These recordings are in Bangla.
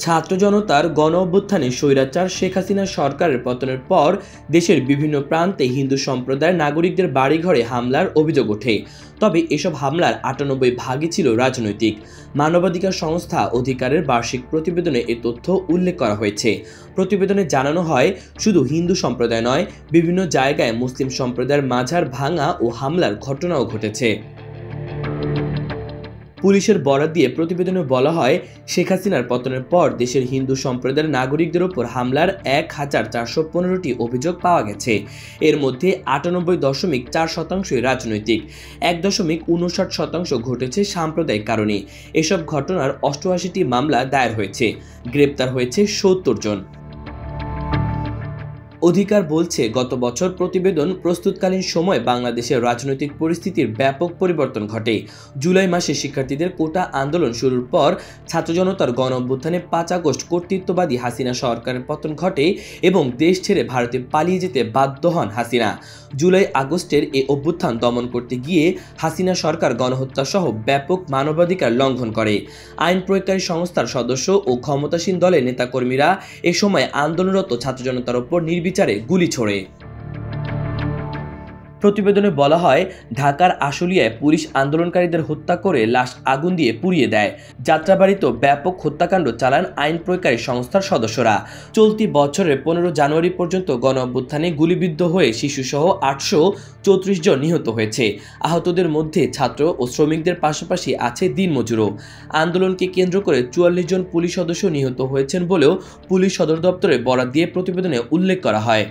ছাত্র জনতার গণ অভ্যুত্থানে স্বৈরাচার শেখ হাসিনা সরকারের পতনের পর দেশের বিভিন্ন প্রান্তে হিন্দু সম্প্রদায়ের নাগরিকদের বাড়িঘরে হামলার অভিযোগ ওঠে। তবে এসব হামলার ৯৮ ভাগই ছিল রাজনৈতিক। মানবাধিকার সংস্থা অধিকারের বার্ষিক প্রতিবেদনে এ তথ্য উল্লেখ করা হয়েছে। প্রতিবেদনে জানানো হয়, শুধু হিন্দু সম্প্রদায় নয়, বিভিন্ন জায়গায় মুসলিম সম্প্রদায়ের মাজার ভাঙা ও হামলার ঘটনাও ঘটেছে। পুলিশের বরাত দিয়ে প্রতিবেদনে বলা হয়, শেখ হাসিনার পতনের পর দেশের হিন্দু সম্প্রদায়ের নাগরিকদের ওপর হামলার ১,৪১৫টি অভিযোগ পাওয়া গেছে। এর মধ্যে ৯৮.৪% রাজনৈতিক, ১.৫৯% ঘটেছে সাম্প্রদায়িক কারণে। এসব ঘটনার ৮৮টি মামলা দায়ের হয়েছে, গ্রেপ্তার হয়েছে ৭০ জন। অধিকার বলছে, গত বছর প্রতিবেদন প্রস্তুতকালীন সময় বাংলাদেশের রাজনৈতিক পরিস্থিতির ব্যাপক পরিবর্তন ঘটে। জুলাই মাসে শিক্ষার্থীদের কোটা আন্দোলন শুরুর পর ছাত্র জনতার গণ অভ্যুত্থানে ৫ আগস্ট কর্তৃত্ববাদী হাসিনা সরকারের পতন ঘটে এবং দেশ ছেড়ে ভারতে পালিয়ে যেতে বাধ্য হন হাসিনা। জুলাই আগস্টের এ অভ্যুত্থান দমন করতে গিয়ে হাসিনা সরকার গণহত্যা সহ ব্যাপক মানবাধিকার লঙ্ঘন করে। আইন প্রয়োগকারী সংস্থার সদস্য ও ক্ষমতাসীন দলের নেতাকর্মীরা এ সময় আন্দোলনরত ছাত্র জনতার উপর নির্বিচারে গুলি ছোড়ে। প্রতিবেদনে বলা হয়, ঢাকার আশুলিয়ায় পুলিশ আন্দোলনকারীদের হত্যা করে লাশ আগুন দিয়ে পুড়িয়ে দেয়। যাত্রাবাড়িতেও ব্যাপক হত্যাকাণ্ড চালান আইন প্রয়োগকারী সংস্থার সদস্যরা। চলতি বছরের ১৫ জানুয়ারি পর্যন্ত গণ অভ্যুত্থানে গুলিবিদ্ধ হয়ে শিশুসহ ৮৩৪ জন নিহত হয়েছে। আহতদের মধ্যে ছাত্র ও শ্রমিকদের পাশাপাশি আছে দিনমজুরও। আন্দোলনকে কেন্দ্র করে ৪৪ জন পুলিশ সদস্য নিহত হয়েছেন বলেও পুলিশ সদর দপ্তরে বরাত দিয়ে প্রতিবেদনে উল্লেখ করা হয়।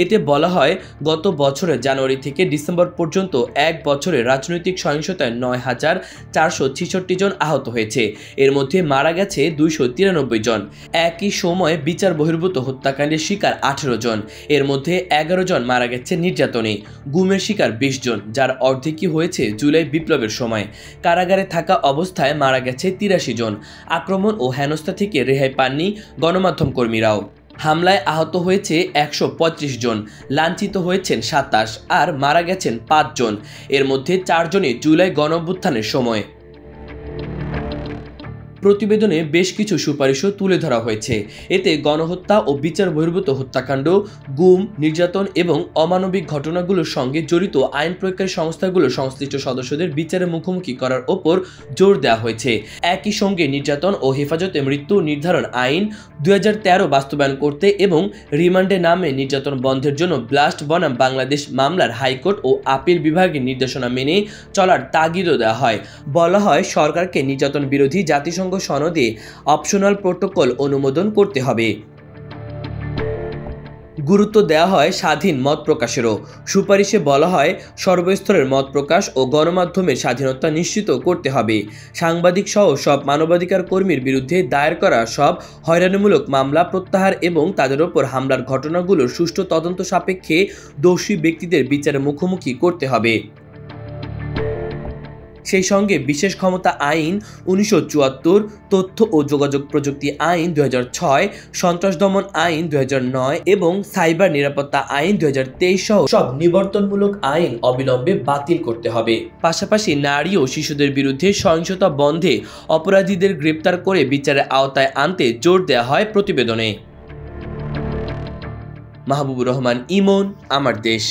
এতে বলা হয়, গত বছরের জানুয়ারি থেকে ডিসেম্বর পর্যন্ত এক বছরে রাজনৈতিক সহিংসতায় ৯,৪৬৬ জন আহত হয়েছে। এর মধ্যে মারা গেছে ২৯৩ জন। একই সময়ে বিচার বহির্ভূত হত্যাকাণ্ডের শিকার ১৮ জন। এর মধ্যে ১১ জন মারা গেছে নির্যাতনে। গুমের শিকার ২০ জন, যার অর্ধেকই হয়েছে জুলাই বিপ্লবের সময়। কারাগারে থাকা অবস্থায় মারা গেছে ৮৩ জন। আক্রমণ ও হেনস্থা থেকে রেহাই পাননি গণমাধ্যম কর্মীরাও। হামলায় আহত হয়েছে ১৩৫ জন, লাঞ্ছিত হয়েছেন ২৭ আর মারা গেছেন ৫ জন। এর মধ্যে ৪ জনই জুলাই গণঅভ্যুত্থানের সময়। প্রতিবেদনে বেশ কিছু সুপারিশও তুলে ধরা হয়েছে। এতে গণহত্যা ও বিচার বহির্ভূত হত্যাকাণ্ড, গুম, নির্যাতন এবং অমানবিক ঘটনাগুলোর সঙ্গে জড়িত আইন প্রয়োগকারী সংস্থাগুলোর সংশ্লিষ্ট সদস্যদের বিচারের মুখোমুখি করার ওপর জোর দেওয়া হয়েছে। একই সঙ্গে নির্যাতন ও হেফাজতে মৃত্যু নির্ধারণ আইন ২০১৩ বাস্তবায়ন করতে এবং রিমান্ডে নামে নির্যাতন বন্ধের জন্য ব্লাস্ট বনাম বাংলাদেশ মামলার হাইকোর্ট ও আপিল বিভাগের নির্দেশনা মেনে চলার তাগিদও দেওয়া হয়। বলা হয়, সরকারকে নির্যাতন বিরোধী জাতিসংঘ সনদে অপশনাল প্রোটোকল অনুমোদন করতে হবে। গুরুত্ব দেওয়া হয় স্বাধীন মত প্রকাশেরও। সুপারিশে বলা হয়, সর্বস্তরের মত প্রকাশ ও গণমাধ্যমের স্বাধীনতা নিশ্চিত করতে হবে। সাংবাদিক সহ সব মানবাধিকার কর্মীর বিরুদ্ধে দায়ের করা সব হয়রানিমূলক মামলা প্রত্যাহার এবং তাদের ওপর হামলার ঘটনাগুলোর সুষ্ঠু তদন্ত সাপেক্ষে দোষী ব্যক্তিদের বিচারের মুখোমুখি করতে হবে। সেই সঙ্গে বিশেষ ক্ষমতা আইন ১৯৭৪, তথ্য ও যোগাযোগ প্রযুক্তি আইন ২০০৬, সন্ত্রাস দমন আইন ২০০৯ এবং সাইবার নিরাপত্তা আইন ২০২৩ সহ সব নিবর্তনমূলক আইন অবিলম্বে বাতিল করতে হবে। পাশাপাশি নারী ও শিশুদের বিরুদ্ধে সহিংসতা বন্ধে অপরাধীদের গ্রেপ্তার করে বিচারের আওতায় আনতে জোর দেওয়া হয় প্রতিবেদনে। মাহবুবুর রহমান ইমন, আমার দেশ।